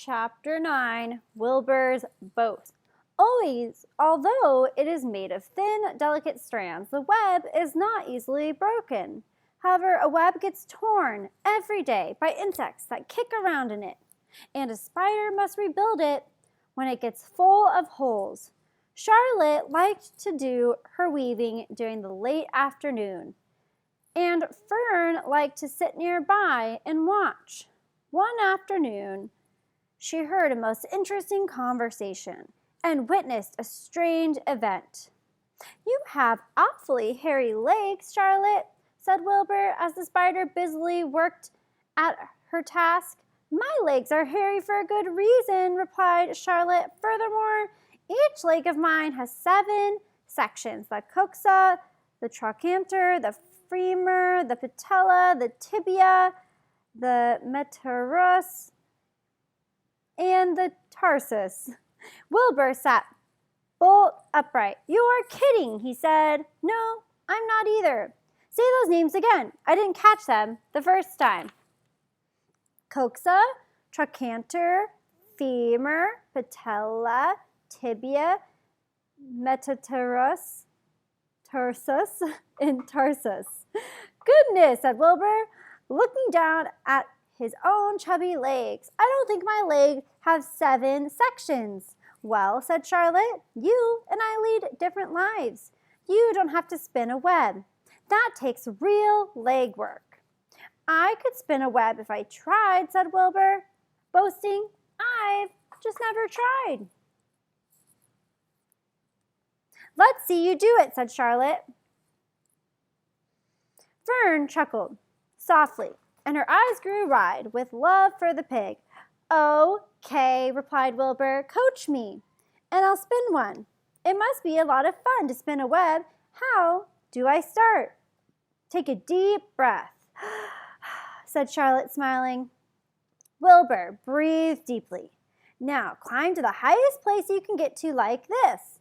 Chapter 9, Wilbur's Boat. Although it is made of thin, delicate strands, the web is not easily broken. However, a web gets torn every day by insects that kick around in it, and a spider must rebuild it when it gets full of holes. Charlotte liked to do her weaving during the late afternoon, and Fern liked to sit nearby and watch. One afternoon, she heard a most interesting conversation and witnessed a strange event. "You have awfully hairy legs, Charlotte," said Wilbur as the spider busily worked at her task. "My legs are hairy for a good reason," replied Charlotte. "Furthermore, each leg of mine has 7 sections: the coxa, the trochanter, the femur, the patella, the tibia, the metatarsus, and the tarsus." Wilbur sat bolt upright. "You are kidding," he said. "No, I'm not either. Say those names again. I didn't catch them the first time." Coxa, trochanter, femur, patella, tibia, metatarsus, tarsus, and tarsus. "Goodness," said Wilbur, looking down at his own chubby legs. "I don't think my legs have 7 sections." "Well," said Charlotte, "you and I lead different lives. You don't have to spin a web. That takes real leg work." "I could spin a web if I tried," said Wilbur, boasting. "I've just never tried." "Let's see you do it," said Charlotte. Fern chuckled softly, and her eyes grew wide with love for the pig. "Okay," replied Wilbur. "Coach me, and I'll spin one. It must be a lot of fun to spin a web. How do I start?" "Take a deep breath," said Charlotte, smiling. Wilbur breathed deeply. "Now climb to the highest place you can get to, like this."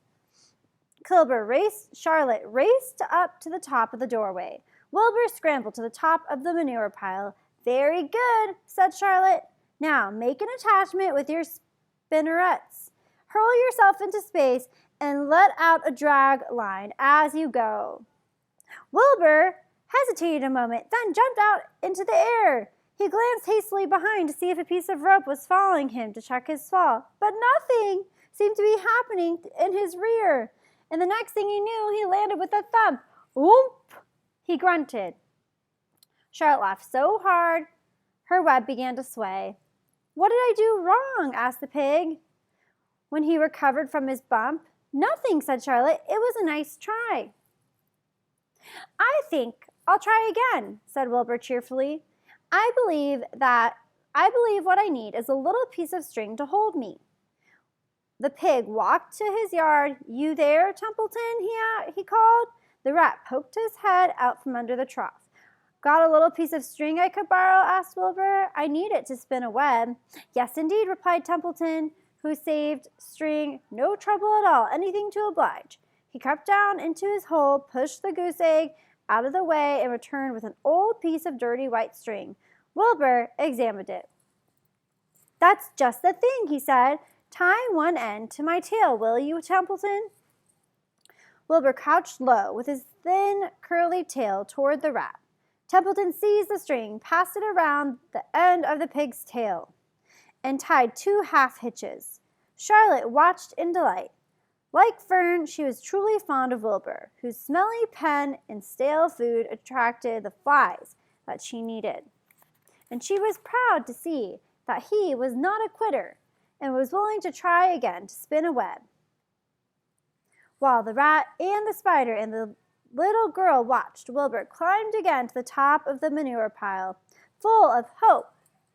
Charlotte raced up to the top of the doorway. Wilbur scrambled to the top of the manure pile. "Very good," said Charlotte. "Now make an attachment with your spinnerets. Hurl yourself into space and let out a drag line as you go." Wilbur hesitated a moment, then jumped out into the air. He glanced hastily behind to see if a piece of rope was following him to check his fall, but nothing seemed to be happening in his rear. And the next thing he knew, he landed with a thump. "Oomp!" he grunted. Charlotte laughed so hard, her web began to sway. "What did I do wrong?" asked the pig, when he recovered from his bump. "Nothing," said Charlotte. "It was a nice try." "I think I'll try again," said Wilbur cheerfully. I believe what I need is a little piece of string to hold me." The pig walked to his yard. "You there, Templeton?" he called. The rat poked his head out from under the trough. "Got a little piece of string I could borrow?" asked Wilbur. "I need it to spin a web." "Yes, indeed," replied Templeton, who saved string. "No trouble at all. Anything to oblige." He crept down into his hole, pushed the goose egg out of the way, and returned with an old piece of dirty white string. Wilbur examined it. "That's just the thing," he said. "Tie one end to my tail, will you, Templeton?" Wilbur crouched low with his thin, curly tail toward the rat. Templeton seized the string, passed it around the end of the pig's tail, and tied 2 half hitches. Charlotte watched in delight. Like Fern, she was truly fond of Wilbur, whose smelly pen and stale food attracted the flies that she needed. And she was proud to see that he was not a quitter and was willing to try again to spin a web. While the rat and the spider and the little girl watched, Wilbur climbed again to the top of the manure pile, full of hope,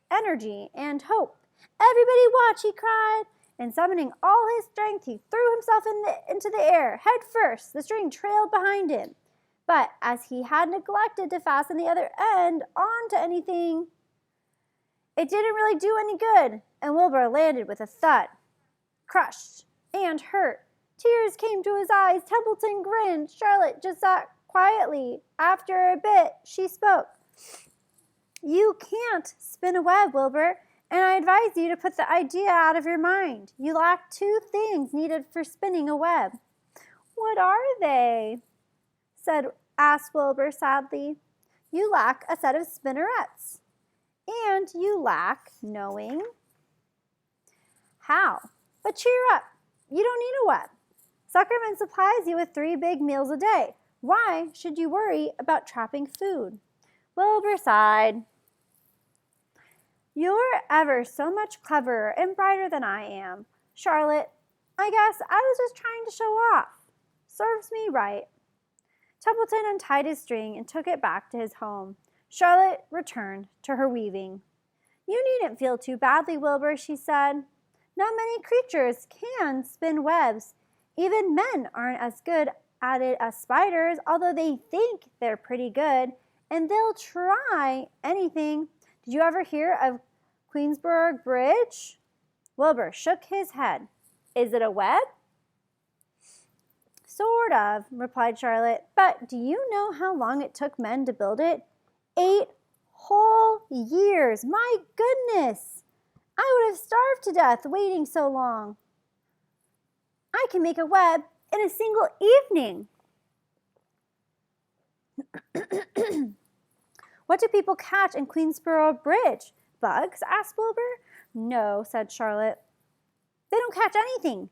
energy, and hope. "Everybody watch," he cried, and summoning all his strength, he threw himself into the air, head first. The string trailed behind him, but as he had neglected to fasten the other end onto anything, it didn't really do any good, and Wilbur landed with a thud, crushed and hurt. Tears came to his eyes. Templeton grinned. Charlotte just sat quietly. After a bit, she spoke. "You can't spin a web, Wilbur, and I advise you to put the idea out of your mind. You lack two things needed for spinning a web." "What are they?" asked Wilbur sadly. "You lack a set of spinnerets, and you lack knowing how. But cheer up, you don't need a web. Zuckerman supplies you with 3 big meals a day. Why should you worry about trapping food?" Wilbur sighed. "You're ever so much cleverer and brighter than I am, Charlotte. I guess I was just trying to show off. Serves me right." Templeton untied his string and took it back to his home. Charlotte returned to her weaving. "You needn't feel too badly, Wilbur," she said. "Not many creatures can spin webs. Even men aren't as good at it as spiders, although they think they're pretty good, and they'll try anything. Did you ever hear of Queensborough Bridge?" Wilbur shook his head. "Is it a web?" "Sort of," replied Charlotte. "But do you know how long it took men to build it? 8 whole years. My goodness! I would have starved to death waiting so long. I can make a web in a single evening." "What do people catch in Queensborough Bridge? Bugs?" asked Wilbur. "No," said Charlotte. "They don't catch anything.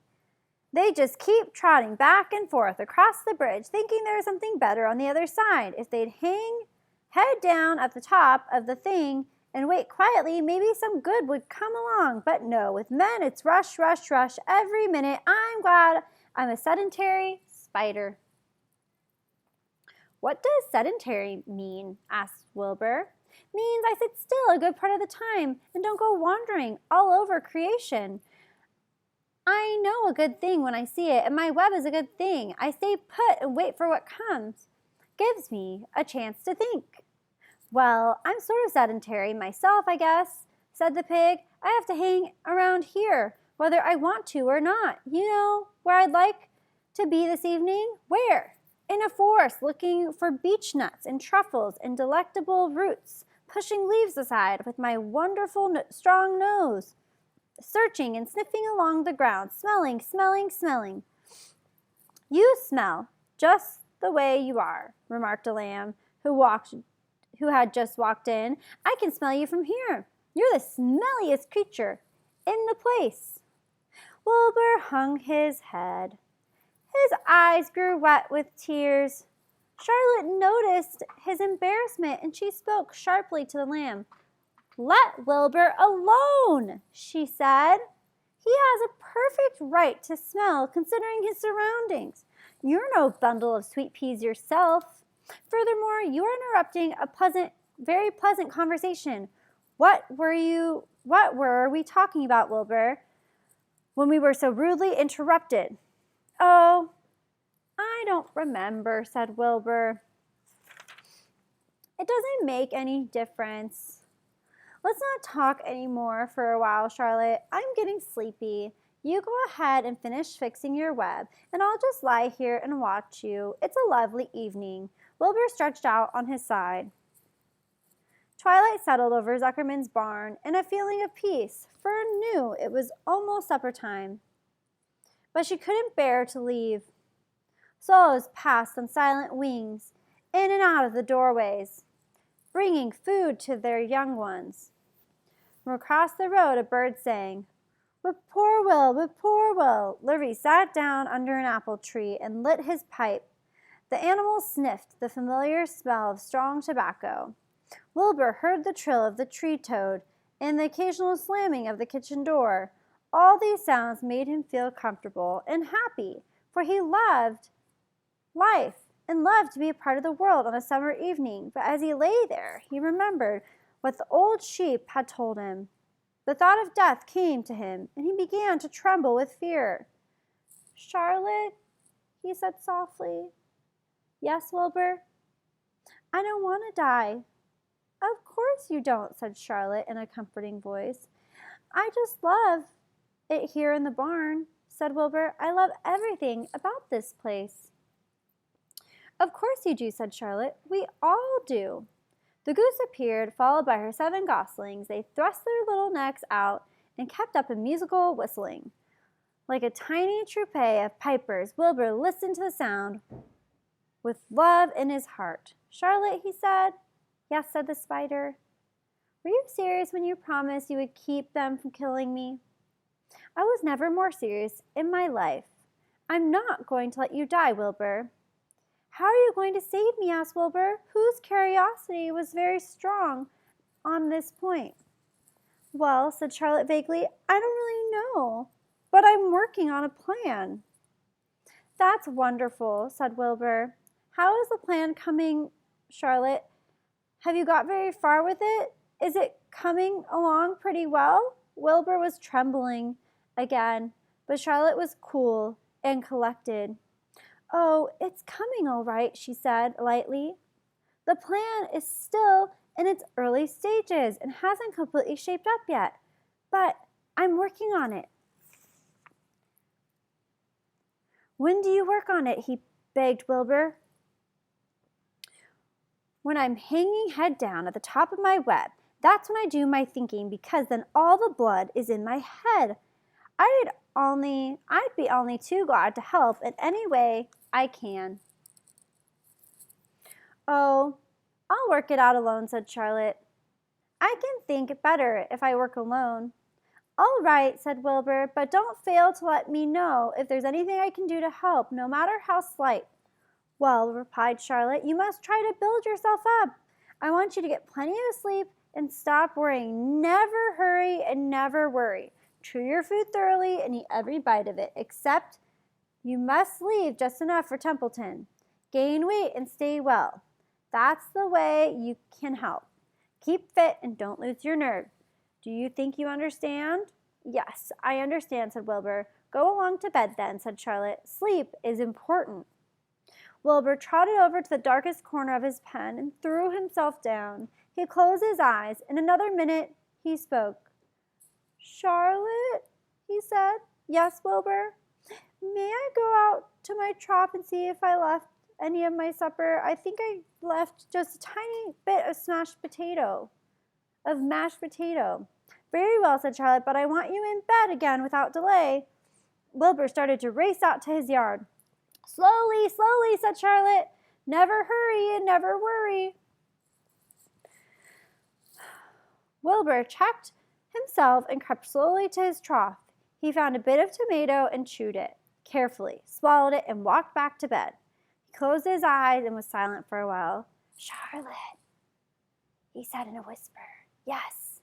They just keep trotting back and forth across the bridge, thinking there's something better on the other side. If they'd hang head down at the top of the thing and wait quietly, maybe some good would come along. But no, with men, it's rush, rush, rush every minute. I'm glad I'm a sedentary spider." "What does sedentary mean?" asked Wilbur. "Means I sit still a good part of the time and don't go wandering all over creation. I know a good thing when I see it, and my web is a good thing. I stay put and wait for what comes. Gives me a chance to think." "Well, I'm sort of sedentary myself, I guess," said the pig. "I have to hang around here, whether I want to or not. You know where I'd like to be this evening?" "Where?" "In a forest, looking for beech nuts and truffles and delectable roots, pushing leaves aside with my wonderful strong nose, searching and sniffing along the ground, smelling, smelling, smelling." "You smell just the way you are," remarked a lamb who had just walked in. "I can smell you from here. You're the smelliest creature in the place." Wilbur hung his head. His eyes grew wet with tears. Charlotte noticed his embarrassment, and she spoke sharply to the lamb. "Let Wilbur alone," she said. "He has a perfect right to smell, considering his surroundings. You're no bundle of sweet peas yourself. Furthermore, you are interrupting a very pleasant conversation. What were we talking about, Wilbur, when we were so rudely interrupted?" "Oh, I don't remember," said Wilbur. "It doesn't make any difference. Let's not talk anymore for a while, Charlotte. I'm getting sleepy. You go ahead and finish fixing your web, and I'll just lie here and watch you. It's a lovely evening." Wilbur stretched out on his side. Twilight settled over Zuckerman's barn, and a feeling of peace. Fern knew it was almost supper time, but she couldn't bear to leave. Swallows passed on silent wings in and out of the doorways, bringing food to their young ones. From across the road, a bird sang, "Whip poor Will, whip poor Will." Livy sat down under an apple tree and lit his pipe. The animals sniffed the familiar smell of strong tobacco. Wilbur heard the trill of the tree toad and the occasional slamming of the kitchen door. All these sounds made him feel comfortable and happy, for he loved life and loved to be a part of the world on a summer evening. But as he lay there, he remembered what the old sheep had told him. The thought of death came to him, and he began to tremble with fear. "Charlotte," he said softly. "Yes, Wilbur?" "I don't want to die." "Of course you don't," said Charlotte in a comforting voice. "I just love it here in the barn," said Wilbur. "I love everything about this place." "Of course you do," said Charlotte. "We all do." The goose appeared, followed by her 7 goslings. They thrust their little necks out and kept up a musical whistling. Like a tiny troupe of pipers, Wilbur listened to the sound with love in his heart. "Charlotte," he said. "Yes," said the spider. "Were you serious when you promised you would keep them from killing me?" "I was never more serious in my life. I'm not going to let you die, Wilbur." "How are you going to save me?" asked Wilbur, whose curiosity was very strong on this point. "Well," said Charlotte vaguely, "I don't really know, but I'm working on a plan." "That's wonderful," said Wilbur. "How is the plan coming, Charlotte? Have you got very far with it? Is it coming along pretty well?" Wilbur was trembling again, but Charlotte was cool and collected. "Oh, it's coming all right," she said lightly. "The plan is still in its early stages and hasn't completely shaped up yet, but I'm working on it." "When do you work on it?" he begged Wilbur. "When I'm hanging head down at the top of my web. That's when I do my thinking, because then all the blood is in my head. I'd be only too glad to help in any way I can." "Oh, I'll work it out alone," said Charlotte. "I can think better if I work alone." "All right," said Wilbur, "but don't fail to let me know if there's anything I can do to help, no matter how slight." "Well," replied Charlotte, "you must try to build yourself up. I want you to get plenty of sleep and stop worrying. Never hurry and never worry. Chew your food thoroughly and eat every bite of it, except you must leave just enough for Templeton. Gain weight and stay well. That's the way you can help. Keep fit and don't lose your nerve. Do you think you understand?" "Yes, I understand," said Wilbur. "Go along to bed then," said Charlotte. "Sleep is important." Wilbur trotted over to the darkest corner of his pen and threw himself down. He closed his eyes. In another minute, he spoke. "Charlotte," he said. "Yes, Wilbur?" "May I go out to my trough and see if I left any of my supper? I think I left just a tiny bit of mashed potato." "Very well," said Charlotte, "but I want you in bed again without delay." Wilbur started to race out to his yard. "Slowly, slowly," said Charlotte. "Never hurry and never worry." Wilbur checked himself and crept slowly to his trough. He found a bit of tomato and chewed it carefully, swallowed it, and walked back to bed. He closed his eyes and was silent for a while. "Charlotte," he said in a whisper. "Yes."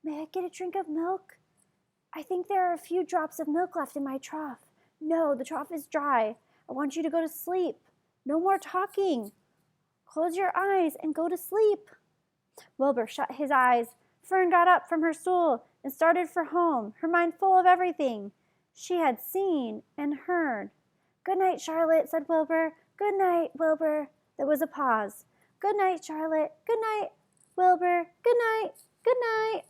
"May I get a drink of milk? I think there are a few drops of milk left in my trough." "No, the trough is dry. I want you to go to sleep. No more talking. Close your eyes and go to sleep." Wilbur shut his eyes. Fern got up from her stool and started for home, her mind full of everything she had seen and heard. "Good night, Charlotte," said Wilbur. "Good night, Wilbur." There was a pause. "Good night, Charlotte." "Good night, Wilbur." "Good night." "Good night."